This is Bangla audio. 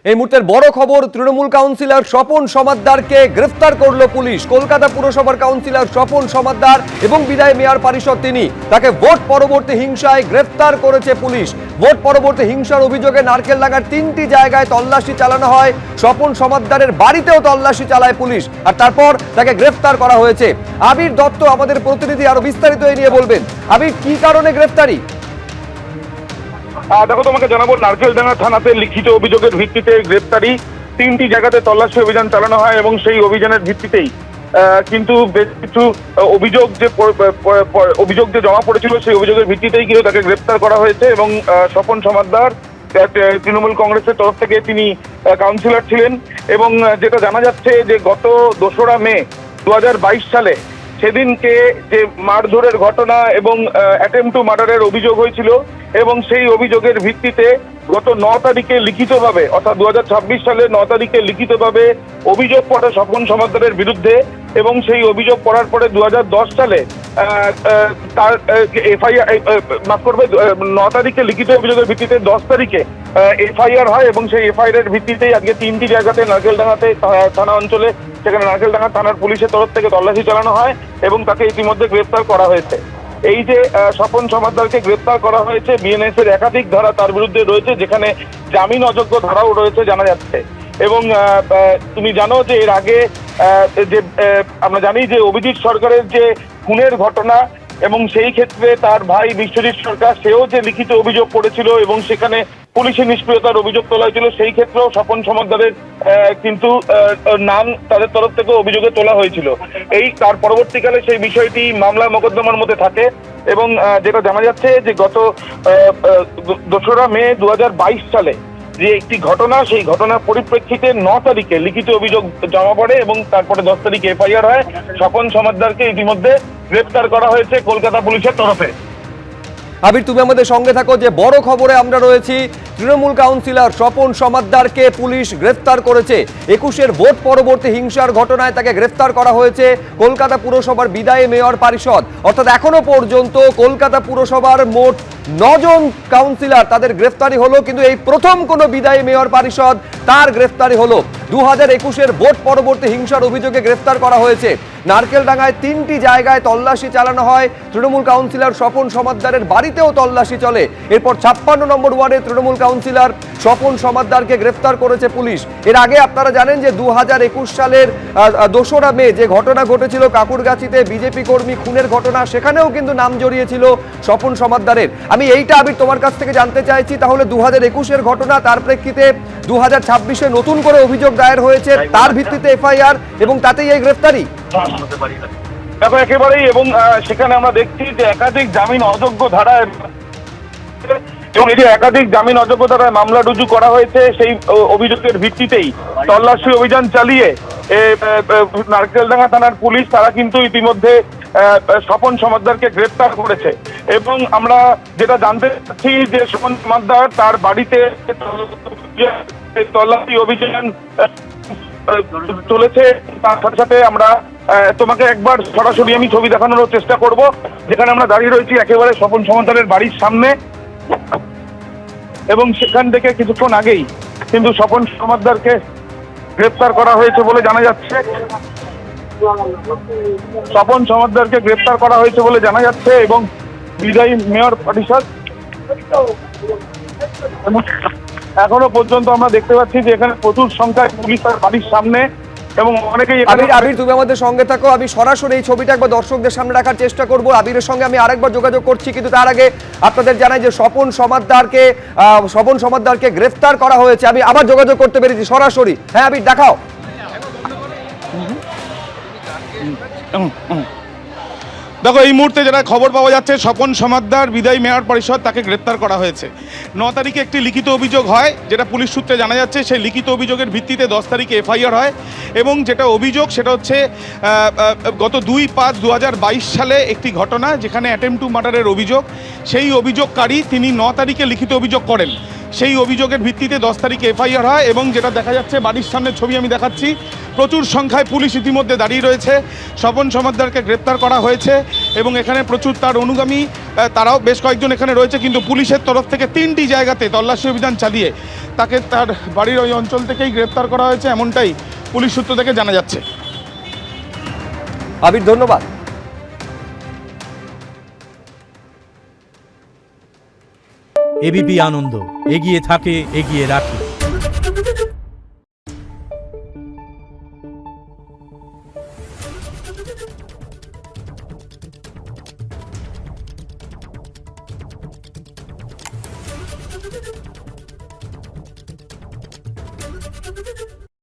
এই মুহূর্তের বড় খবর, তৃণমূল কাউন্সিলর স্বপন সমাদ্দারকে গ্রেফতার করল পুলিশ। কলকাতা পুরসভার কাউন্সিলর স্বপন সমাদ্দার এবং বিদায় মেয়র পরিষদ তিনি, তাকে ভোট পরবর্তী হিংসায় গ্রেফতার করেছে পুলিশ। ভোট পরবর্তী হিংসার অভিযোগে নারকেলডাঙ্গার 3টি জায়গায় তল্লাশি চালানো হয়। স্বপন সমাদ্দারের বাড়িতেও তল্লাশি চালায় পুলিশ, আর তারপর তাকে গ্রেফতার করা হয়েছে। আবির দত্ত আমাদের প্রতিনিধি আরো বিস্তারিত এই নিয়ে বলবেন। আবির, কি কারণে গ্রেফতারি? দেখো, তোমাকে জানাবো, নারকেলডাঙ্গা থানাতে লিখিত অভিযোগের ভিত্তিতে গ্রেপ্তারি। 3টি জায়গাতে তল্লাশি অভিযান চালানো হয় এবং সেই অভিযানের ভিত্তিতেই কিন্তু বেশ কিছু অভিযোগ যে জমা পড়েছিল সেই অভিযোগের ভিত্তিতেই কিন্তু তাকে গ্রেপ্তার করা হয়েছে। এবং স্বপন সমাদ্দার তৃণমূল কংগ্রেসের তরফ থেকে তিনি কাউন্সিলর ছিলেন। এবং যেটা জানা যাচ্ছে যে গত 2রা মে 2022 সালে সেদিনকে যে মারধরের ঘটনা এবং অ্যাটেম্প টু মার্ডারের অভিযোগ হয়েছিল, এবং সেই অভিযোগের ভিত্তিতে গত 9 তারিখে লিখিতভাবে, অর্থাৎ 2026 সালের 9 তারিখে লিখিতভাবে অভিযোগ পড়ে স্বপন সমাদ্দারের বিরুদ্ধে। এবং সেই অভিযোগ পড়ার পরে 2010 সালে তার এফআইআর, মাফ করবে, 9 তারিখে লিখিত অভিযোগের ভিত্তিতে 10 তারিখে এফআইআর হয়। এবং সেই এফআইআর এর ভিত্তিতেই আজকে 3টি জায়গাতে নারকেলডাঙ্গাতে থানা অঞ্চলে, সেখানে নারকেলডাঙ্গা থানার পুলিশের তরফ থেকে তল্লাশি চালানো হয় এবং তাকে ইতিমধ্যে গ্রেফতার করা হয়েছে। এই যে স্বপন সমাদ্দারকে গ্রেফতার করা হয়েছে, বিএনএস এর একাধিক ধারা তার বিরুদ্ধে রয়েছে, যেখানে জামিন অযোগ্য ধারাও রয়েছে জানা যাচ্ছে। এবং তুমি জানো যে এর আগে যে আমরা জানি যে অভিজিৎ সরকারের যে খুনের ঘটনা, এবং সেই ক্ষেত্রে তার ভাই বিশ্বজিৎ সরকার সেও যে লিখিত অভিযোগ করেছিল এবং সেখানে পুলিশের নিষ্ক্রিয়তার অভিযোগ তোলা হয়েছিল, সেই ক্ষেত্রেও স্বপন সমাদ্দারের কিন্তু নাম তাদের তরফ থেকে অভিযোগে তোলা হয়েছিল। তার পরবর্তীকালে সেই বিষয়টি মামলা মোকদ্দমার মধ্যে থাকে। এবং যেটা জানা যাচ্ছে যে গত 2রা মে 2022 সালে যে একটি ঘটনা, সেই ঘটনার পরিপ্রেক্ষিতে 9 তারিখে লিখিত অভিযোগ জমা পড়ে এবং তারপরে 10 তারিখে এফআইআর হয়। স্বপন সমাদ্দারকে ইতিমধ্যে গ্রেফতার করা হয়েছে কলকাতা পুলিশের তরফে। আবির, তুমি আমাদের সঙ্গে থাকো। যে বড় খবরে আমরা রয়েছি, তৃণমূল কাউন্সিলর স্বপন সমাদ্দারকে পুলিশ গ্রেফতার করেছে। 21-এর ভোট পরবর্তী হিংসার ঘটনায় তাকে গ্রেফতার করা হয়েছে কলকাতা পুরসভার বিদায়ী মেয়র পরিষদ। অর্থাৎ এখনো পর্যন্ত কলকাতা পুরসভার মোট 9 জন কাউন্সিলর, তাদের গ্রেফতারি হলো, কিন্তু এই প্রথম কোনো বিদায়ী মেয়র পরিষদ তার গ্রেফতারি হলো। 2021-এর ভোট পরবর্তী হিংসার অভিযোগে গ্রেফতার করা হয়েছে। নারকেলডাঙ্গায় 3টি জায়গায় তল্লাশি চালানো হয়। তৃণমূল কাউন্সিলর স্বপন সমাদ্দারের বাড়িতেও তল্লাশি চলে। এরপর 56 নম্বর ওয়ার্ডে তৃণমূল কাউন্সিলর স্বপন সমাদ্দারকে গ্রেফতার করেছে পুলিশ। এর আগে আপনারা জানেন যে 2021 সালের 2রা মে যে ঘটনা ঘটেছিল কাকুরগাছিতে বিজেপি কর্মী খুনের ঘটনা, সেখানেও কিন্তু নাম জড়িয়েছিল স্বপন সমাদ্দারের। আমি এইটা আবির তোমার কাছ থেকে জানতে চাইছি, তাহলে 2021-এর ঘটনা, তার প্রেক্ষিতে 2026-এ নতুন করে অভিযোগ দায়ের হয়েছে, তার ভিত্তিতে এফআইআর, এবং তাতেই এই গ্রেফতারি। দেখো, একেবারেই। এবং সেখানে আমরা দেখছি যে একাধিক জামিন অযোগ্য ধারায়, এবং এই যে একাধিক জামিন অযোগ্য ধারায় মামলা রুজু করা হয়েছে, সেই অভিযোগের ভিত্তিতেই তল্লাশি অভিযান চালিয়ে নারকেলডাঙ্গা থানার পুলিশ তারা কিন্তু ইতিমধ্যে স্বপন সমাদ্দারকে গ্রেফতার করেছে। এবং আমরা যেটা জানতে চাচ্ছি যে স্বপন সমাদ্দার তার বাড়িতে তল্লাশি অভিযান চলেছে। তার সাথে সাথে আমরা তোমাকে একবার সরাসরি আমি ছবি দেখানোর চেষ্টা করব, যেখানে আমরা দাঁড়িয়ে রয়েছি একেবারে স্বপন সমাদ্দারের বাড়ির সামনে। এবং সেখান থেকে কিছুক্ষণ আগেই কিন্তু স্বপন সমাদ্দারকে গ্রেফতার করা হয়েছে বলে জানা যাচ্ছে। স্বপন সমাদ্দারকে গ্রেফতার করা হয়েছে বলে জানা যাচ্ছে এবং বিদায়ী মেয়র পরিষদ। এখনো পর্যন্ত আমরা দেখতে পাচ্ছি যে এখানে প্রচুর সংখ্যায় পুলিশ তার বাড়ির সামনে, এবং অনেকেই। আবির, তুমি আমাদের সঙ্গে থাকো। আমি সরাসরি এই ছবিটা একবার দর্শকদের সামনে রাখার চেষ্টা করব। আবিরের সঙ্গে আমি আরেকবার যোগাযোগ করছি, কিন্তু তার আগে আপনাদের জানাই যে স্বপন সমাদ্দারকে গ্রেফতার করা হয়েছে। আমি আবার যোগাযোগ করতে পেরেছি সরাসরি। হ্যাঁ আবির, দেখাও। দেখো, এই মুহূর্তে যেটা খবর পাওয়া যাচ্ছে, স্বপন সমাদ্দার বিদায়ী মেয়র পরিষদ, তাকে গ্রেপ্তার করা হয়েছে। 9 তারিখে একটি লিখিত অভিযোগ হয়, যেটা পুলিশ সূত্রে জানা যাচ্ছে। সেই লিখিত অভিযোগের ভিত্তিতে 10 তারিখে এফআইআর হয়। এবং যেটা অভিযোগ সেটা হচ্ছে গত 2/5/2022 সালে একটি ঘটনা, যেখানে অ্যাটেম্প টু মার্ডারের অভিযোগ। সেই অভিযোগকারী তিনি 9 তারিখে লিখিত অভিযোগ করেন। সেই অভিযোগের ভিত্তিতে 10 তারিখে এফআইআর হয় এবং যেটা দেখা যাচ্ছে বাড়ির সামনে ছবি আমি দেখাচ্ছি, প্রচুর সংখ্যায় পুলিশ ইতিমধ্যে দাঁড়িয়ে রয়েছে। স্বপন সমাদ্দারকে গ্রেপ্তার করা হয়েছে এবং এখানে প্রচুর তার অনুগামী তারাও বেশ কয়েকজন এখানে রয়েছে, কিন্তু পুলিশের তরফ থেকে 3টি জায়গাতে তল্লাশি অভিযান চালিয়ে তাকে তার বাড়ির ওই অঞ্চল থেকেই গ্রেপ্তার করা হয়েছে, এমনটাই পুলিশ সূত্র থেকে জানা যাচ্ছে। আবির, ধন্যবাদ। এবিপি আনন্দ, এগিয়ে থাকে, এগিয়ে রাখে।